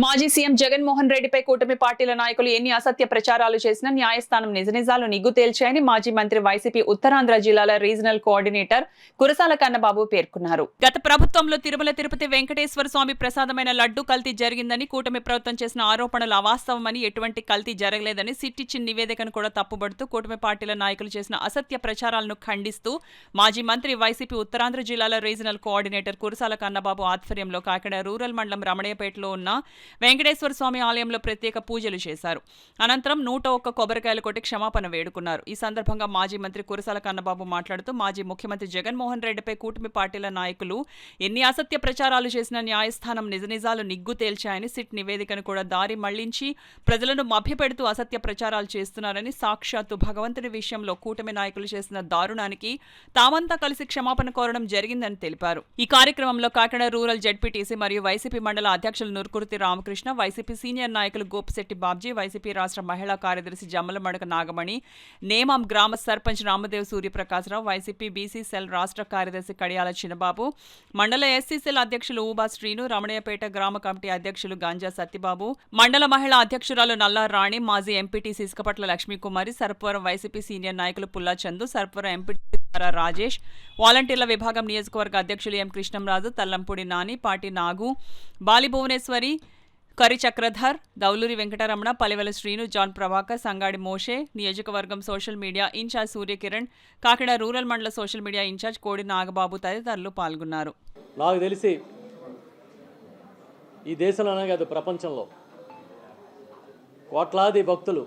మాజీ సీఎం జగన్మోహన్ రెడ్డిపై కూటమి పార్టీల నాయకులు ఎన్ని అసత్య ప్రచారాలు చేసినా న్యాయస్థానం నిజనిజాలు నిగ్గు తేల్చాయని మాజీ మంత్రి వైసీపీ ఉత్తరాంధ్ర జిల్లాల రీజనల్ కోఆర్డినేటర్ కురసాల కన్నబాబు పేర్కొన్నారు. గత ప్రభుత్వంలో తిరుమల తిరుపతి వెంకటేశ్వర స్వామి ప్రసాదమైన లడ్డు కల్తీ జరిగిందని, కూటమి ప్రభుత్వం చేసిన ఆరోపణలు అవాస్తవమని, ఎటువంటి కల్తీ జరగలేదని సిట్ ఇచ్చిన నివేదికను కూడా తప్పుబడుతూ కూటమి పార్టీల నాయకులు చేసిన అసత్య ప్రచారాలను ఖండిస్తూ మాజీ మంత్రి వైసీపీ ఉత్తరాంధ్ర జిల్లాల రీజనల్ కోఆర్డినేటర్ కురసాల కన్నబాబు ఆధ్వర్యంలో కాకినాడ రూరల్ మండలం రమణయ్యపేటలో ఉన్న వెంకటేశ్వర స్వామి ఆలయంలో ప్రత్యేక పూజలు చేశారు. అనంతరం 101 కొబ్బరికాయలు కొట్టి క్షమాపణ వేడుకున్నారు. ఈ సందర్భంగా మాజీ మంత్రి కురసాల కన్నబాబు మాట్లాడుతూ మాజీ ముఖ్యమంత్రి జగన్మోహన్ రెడ్డిపై కూటమి పార్టీల నాయకులు ఎన్ని అసత్య ప్రచారాలు చేసిన న్యాయస్థానం నిజనిజాలు నిగ్గు తేల్చాయని, సిట్ నివేదికను కూడా దారి మళ్లించి ప్రజలను మభ్యపెడుతూ అసత్య ప్రచారాలు చేస్తున్నారని, సాక్షాత్తు భగవంతుడి విషయంలో కూటమి నాయకులు చేసిన దారుణానికి తామంతా కలిసి క్షమాపణ కోరడం జరిగిందని తెలిపారు. ఈ కార్యక్రమంలో కాకినాడ రూరల్ జెడ్పీటీసీ మరియు వైసీపీ మండల అధ్యక్షులు నూర్కుర్తి రామకృష్ణ, వైసీపీ సీనియర్ నాయకులు గోపిశెట్టి బాబ్జీ, వైసీపీ రాష్ట్ర మహిళా కార్యదర్శి జమ్మలమడక నాగమణి, నేమాం గ్రామ sarpanch Ramadev Surya Prakasa Rao, YCP BC cell రాష్ట్ర కార్యదర్శి కడియాల చిన్నబాబు, మండల ఎస్సీ సెల్ అధ్యక్షులు ఊబా శ్రీను, రమణయ్యపేట గ్రామ కమిటీ అధ్యక్షులు గంజా సత్యబాబు, మండల మహిళా అధ్యక్షురాలు నల్లా రాణి, మాజీ MPTC Isukapatla Lakshmi Kumari, Sarpavaram YCP senior నాయకులు పుల్లా చందు, సర్పవరం ఎంపీటీసీ రాజేష్, వాలంటీర్ల విభాగం నియోజకవర్గ అధ్యక్షులు ఎం కృష్ణంరాజు, తల్లంపూడి నాని, పాటి నాగు, బాలి భువనేశ్వరి, కరి చక్రధర్, దౌలూరి వెంకటరమణ, పలివెల శ్రీను, జాన్ ప్రభాకర్, సంగాడి మోషే, నియోజకవర్గం social media incharge Suryakiran, Kakinada rural మండల social media incharge Kodi Nagababu తదితరులు పాల్గొన్నారు. నాకు తెలిసి ఈ దేశంలోనే కాదు ప్రపంచంలో కోట్లాది భక్తులు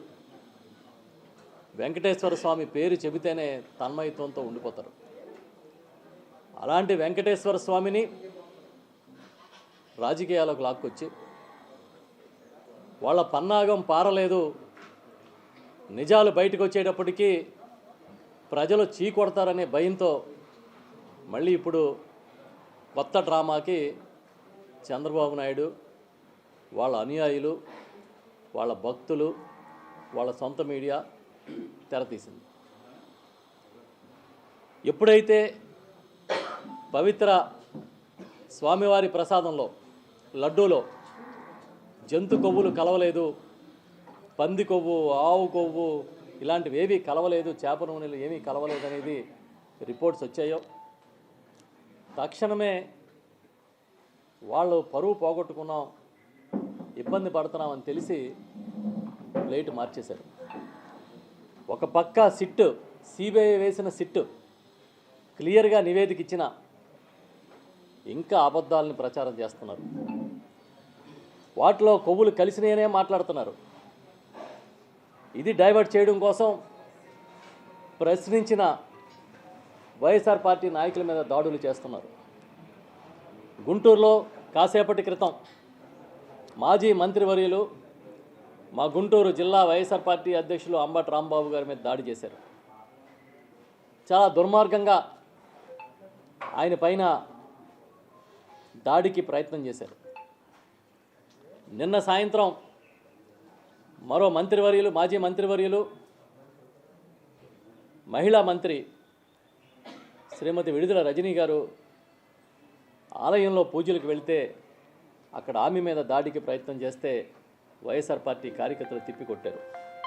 వెంకటేశ్వర స్వామి పేరు చెబితేనే తన్మయత్వంతో ఉండిపోతారు. అలాంటి వెంకటేశ్వర స్వామిని రాజకీయాలకు లాక్కొచ్చి వాళ్ళ పన్నాగం పారలేదు, నిజాలు బయటకు వచ్చేటప్పటికీ ప్రజలు చీకొడతారనే భయంతో మళ్ళీ ఇప్పుడు కొత్త డ్రామాకి చంద్రబాబు నాయుడు, వాళ్ళ అనుయాయులు, వాళ్ళ భక్తులు, వాళ్ళ సొంత మీడియా తెరతీసింది. ఎప్పుడైతే పవిత్ర స్వామివారి ప్రసాదంలో లడ్డూలో జంతు కొవ్వులు కలవలేదు, పంది కొవ్వు, ఆవు కొవ్వు ఇలాంటివి ఏమీ కలవలేదు, చేప నూనెలు ఏమీ కలవలేదు అనేది రిపోర్ట్స్ వచ్చాయో తక్షణమే వాళ్ళు పరువు పోగొట్టుకున్నాం, ఇబ్బంది పడుతున్నామని తెలిసి ప్లేట్ మార్చేశారు. ఒక పక్క సిట్టు, సిబిఐ వేసిన సిట్టు క్లియర్గా నివేదిక ఇచ్చిన ఇంకా అబద్ధాలని ప్రచారం చేస్తున్నారు. వాటిలో కొవ్వులు కలిసినాయనే మాట్లాడుతున్నారు. ఇది డైవర్ట్ చేయడం కోసం ప్రశ్నించిన వైఎస్ఆర్ పార్టీ నాయకుల మీద దాడులు చేస్తున్నారు. గుంటూరులో కాసేపటి క్రితం మాజీ మంత్రివర్యులు, మా గుంటూరు జిల్లా వైఎస్ఆర్ పార్టీ అధ్యక్షులు అంబటి రాంబాబు గారి మీద దాడి చేశారు. చాలా దుర్మార్గంగా ఆయన పైన దాడికి ప్రయత్నం చేశారు. నిన్న సాయంత్రం మరో మంత్రివర్యులు, మాజీ మంత్రివర్యులు, మహిళా మంత్రి శ్రీమతి విడుదల రజనీ గారు ఆలయంలో పూజలకు వెళితే అక్కడ ఆమె మీద దాడికి ప్రయత్నం చేస్తే వైఎస్ఆర్ పార్టీ కార్యకర్తలు తిప్పికొట్టారు.